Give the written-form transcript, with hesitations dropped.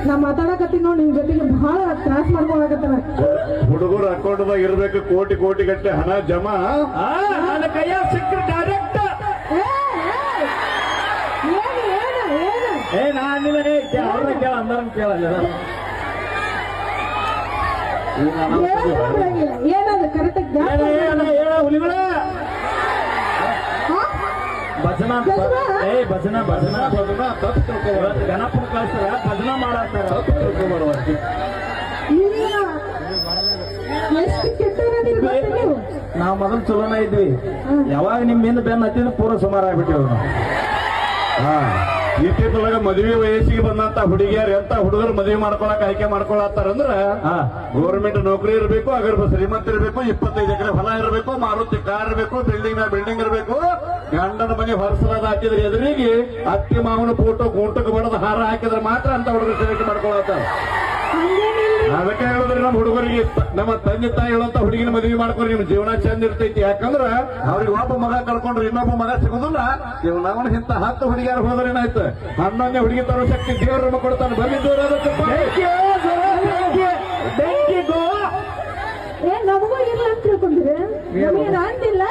ನಾ ಮಾತಾಡಕತ್ತೀನಿ ನೋಡಿ ನಿಮ್ ಜೊತೆಗೆ ಬಹಳ ತ್ರಾಸ ಮಾಡ್ಕೊಳಕತ್ತಾನ. ಹುಡುಗರು ಅಕೌಂಟ್ದಾಗ ಇರ್ಬೇಕು ಕೋಟಿ ಕೋಟಿ ಗಟ್ಟಲೆ ಹಣ ಜಮಾ. ನನ್ನ ಕೈಯ ಸಿಕ್ಕ ಡೈರೆಕ್ಟ್ ನಾನಿಲ್ಲ ಅವ್ರನ್ನ ಕೇಳ ಅಂದ್ರ ಕೇಳಲ್ಲ. ಏನದು ಕರೆಕ್ಟ್ ಹುಲಿಗಳ ಭಜನಾ ಭಜನಾ ಭಜನಾ ಭಜನಾ ತಪ್ಪು ತಿಳ್ಕೊಬಾರ. ಗಣಪನ ಕಳಿಸ್ತಾರ ಭಜನಾ ಮಾಡಾಕ್ತಾರ ತಪ್ಪು ತಿಳ್ಕೊಬಾರ. ನಾವ್ ಮೊದಲು ಚಲೋನ ಇದ್ವಿ. ಯಾವಾಗ ನಿಮ್ಮಿಂದ ಬೆನ್ನ ಹತ್ತಿದ ಪೂರ ಸುಮಾರು ಆಗ್ಬಿಟ್ಟಿವ್ ನಾವು. ಇತ್ತಿತ್ತೊಳಗ ಮದುವೆ ವಯಸ್ಸಿಗೆ ಬಂದಂತ ಹುಡುಗಿಯರ್ ಎಂತ ಹುಡುಗರು ಮದುವೆ ಮಾಡ್ಕೊಳಕ್ ಆಯ್ಕೆ ಮಾಡ್ಕೊಳತ್ತಾರಂದ್ರ ಗೌರ್ಮೆಂಟ್ ನೌಕರಿ ಇರಬೇಕು, ಅಗರ್ಭ ಶ್ರೀಮಂತ ಇರಬೇಕು, 25 ಎಕರೆ ಹೊಲ ಇರಬೇಕು, ಮಾರುತಿ ಕಾರ್ ಇರಬೇಕು, ಬಿಲ್ಡಿಂಗ್ ನ ಬಿಲ್ಡಿಂಗ್ ಇರಬೇಕು, ಗಂಡನ ಮನೆ ಹೊರಸಲಾದ ಹಾಕಿದ್ರೆ ಎದುರಿಗೆ ಅತ್ತಿ ಮಾವನ ಫೋಟೋ ಗೂಂಟಕ್ಕೆ ಬಡದ ಹಾರ ಹಾಕಿದ್ರೆ ಮಾತ್ರ ಅಂತ ಹುಡುಗರು ಸೆಲೆಕ್ಟ್ ಮಾಡ್ಕೊಳತ್ತಾರ. ಅದಕ್ಕೆ ಹೇಳಿದ್ರಿ ನಮ್ಮ ಹುಡುಗರಿಗೆ, ನಮ್ಮ ತಂದೆ ತಾಯಿ ಹೇಳಂತ ಹುಡುಗಿನ ಮದುವೆ ಮಾಡ್ಕೊಂಡ್ರೆ ನಿಮ್ ಜೀವನ ಚಂದ ಇರ್ತೈತಿ. ಯಾಕಂದ್ರ ಅವ್ರಿಗೆ ಒಬ್ಬ ಮಗ ಕಳ್ಕೊಂಡ್ರೆ ಇನ್ನೊಬ್ಬ ಮಗ ಸಿಗುದಿಲ್ಲ. ನಾವು ಇಂತ 10 ಹುಡುಗಿಯಾರು ಹೋದ್ರೆ ಏನಾಯ್ತು, 11ನೇ ಹುಡುಗಿ ತರೋ ಶಕ್ತಿ ದೇವರನ್ನು ಕೊಡ್ತಾನೆ. ಬನ್ನಿ ನಮಗೂ ಇಲ್ಲ ಅಂತ ತಿಳ್ಕೊಂಡಿದ್ರೆ ಅಂತಿಲ್ಲ.